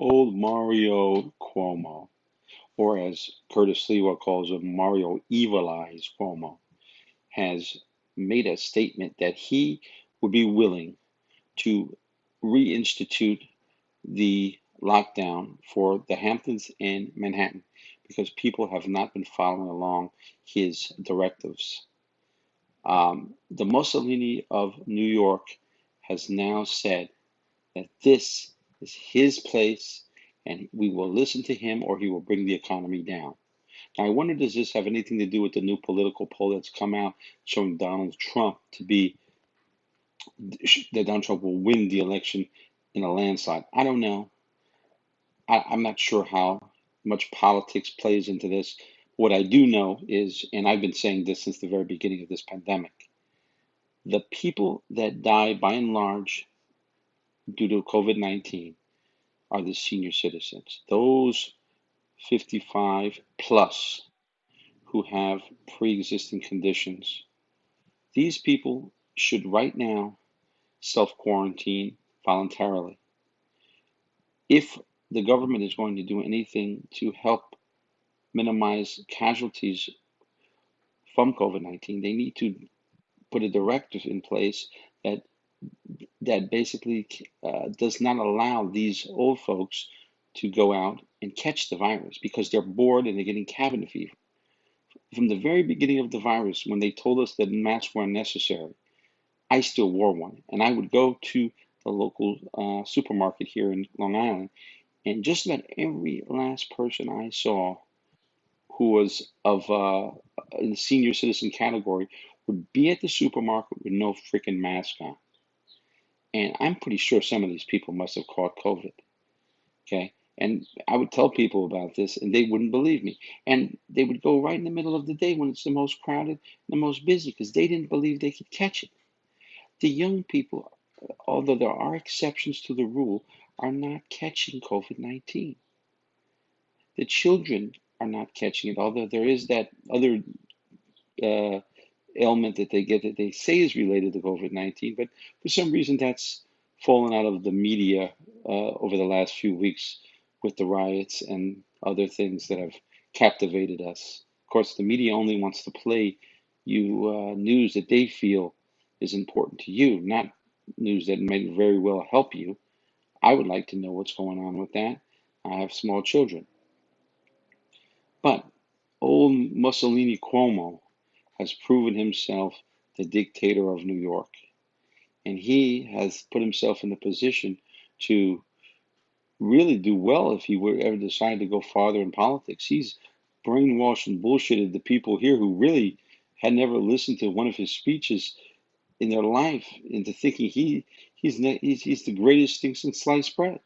Old Mario Cuomo, or as Curtis Lewa calls him, Mario Evil Eyes Cuomo, has made a statement that he would be willing to reinstitute the lockdown for the Hamptons and Manhattan because people have not been following along his directives. The Mussolini of New York has now said that this is his place and we will listen to him or he will bring the economy down. Now, I wonder, does this have anything to do with the new political poll that's come out showing Donald Trump to be, that Donald Trump will win the election in a landslide? I don't know. I'm not sure how much politics plays into this. What I do know is, and I've been saying this since the very beginning of this pandemic, the people that die by and large due to COVID-19 are the senior citizens, those 55 plus who have pre-existing conditions. These people should right now self-quarantine voluntarily. If the government is going to do anything to help minimize casualties from COVID-19, they need to put a directive in place that basically does not allow these old folks to go out and catch the virus because they're bored and they're getting cabin fever. From the very beginning of the virus, when they told us that masks weren't necessary, I still wore one, and I would go to the local supermarket here in Long Island, and just about every last person I saw who was of in the senior citizen category would be at the supermarket with no freaking mask on. And I'm pretty sure some of these people must have caught COVID. Okay. And I would tell people about this and they wouldn't believe me. And they would go right in the middle of the day when it's the most crowded, the most busy, because they didn't believe they could catch it. The young people, although there are exceptions to the rule, are not catching COVID-19. The children are not catching it, although there is that other uh, ailment that they get that they say is related to COVID-19, but for some reason that's fallen out of the media over the last few weeks with the riots and other things that have captivated us. Of course, the media only wants to play you news that they feel is important to you, not news that may very well help you. I would like to know what's going on with that. I have small children. But old Mussolini Cuomo has proven himself the dictator of New York. And he has put himself in a position to really do well if he were ever decide to go farther in politics. He's brainwashed and bullshitted the people here who really had never listened to one of his speeches in their life into thinking he's the greatest thing since sliced bread.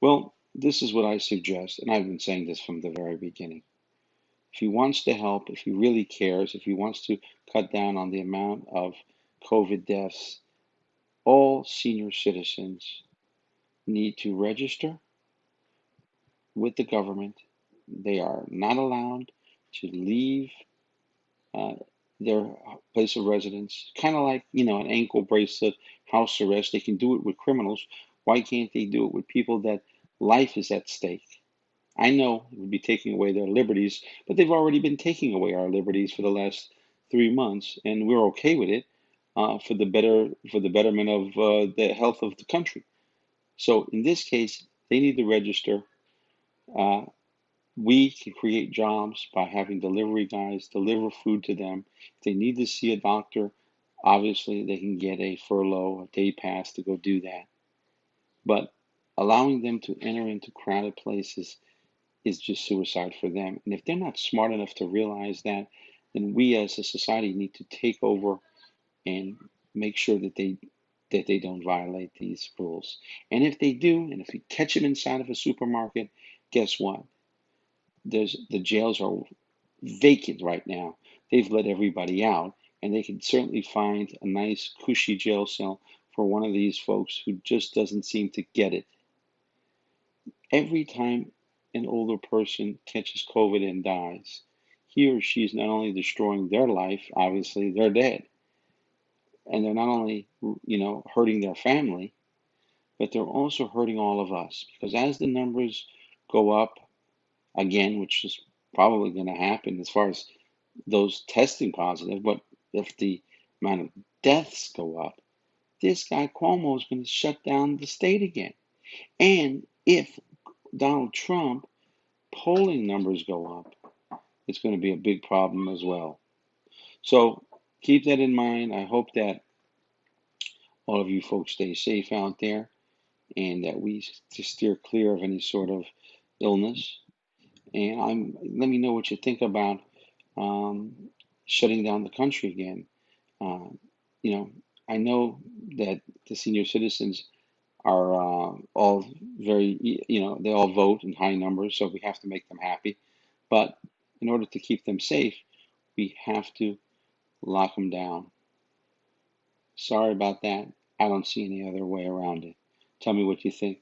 Well, this is what I suggest, and I've been saying this from the very beginning. If he wants to help, if he really cares, if he wants to cut down on the amount of COVID deaths, all senior citizens need to register with the government. They are not allowed to leave uh, their place of residence. Kind of like, an ankle bracelet, house arrest. They can do it with criminals. Why can't they do it with people that life is at stake? I know it would be taking away their liberties, but they've already been taking away our liberties for the last 3 months, and we're okay with it for the betterment of the health of the country. So in this case, they need to register. Uh, we can create jobs by having delivery guys deliver food to them. If they need to see a doctor, obviously they can get a furlough, a day pass to go do that. But allowing them to enter into crowded places is just suicide for them. And if they're not smart enough to realize that, then we as a society need to take over and make sure that they don't violate these rules. And if they do, and if we catch them inside of a supermarket, guess what? The jails are vacant right now. They've let everybody out, and they can certainly find a nice cushy jail cell for one of these folks who just doesn't seem to get it. Every time an older person catches COVID and dies, he or she is not only destroying their life, obviously they're dead, and they're not only hurting their family, but they're also hurting all of us because as the numbers go up again, which is probably going to happen as far as those testing positive, but if the amount of deaths go up, this guy Cuomo is going to shut down the state again. And if Donald Trump polling numbers go up, it's going to be a big problem as well. So keep that in mind. I hope that all of you folks stay safe out there and that we just steer clear of any sort of illness. And let me know what you think about um, shutting down the country again. Uh, you know, I know that the senior citizens are all very, they all vote in high numbers, so we have to make them happy. But in order to keep them safe, we have to lock them down. Sorry about that. I don't see any other way around it. Tell me what you think.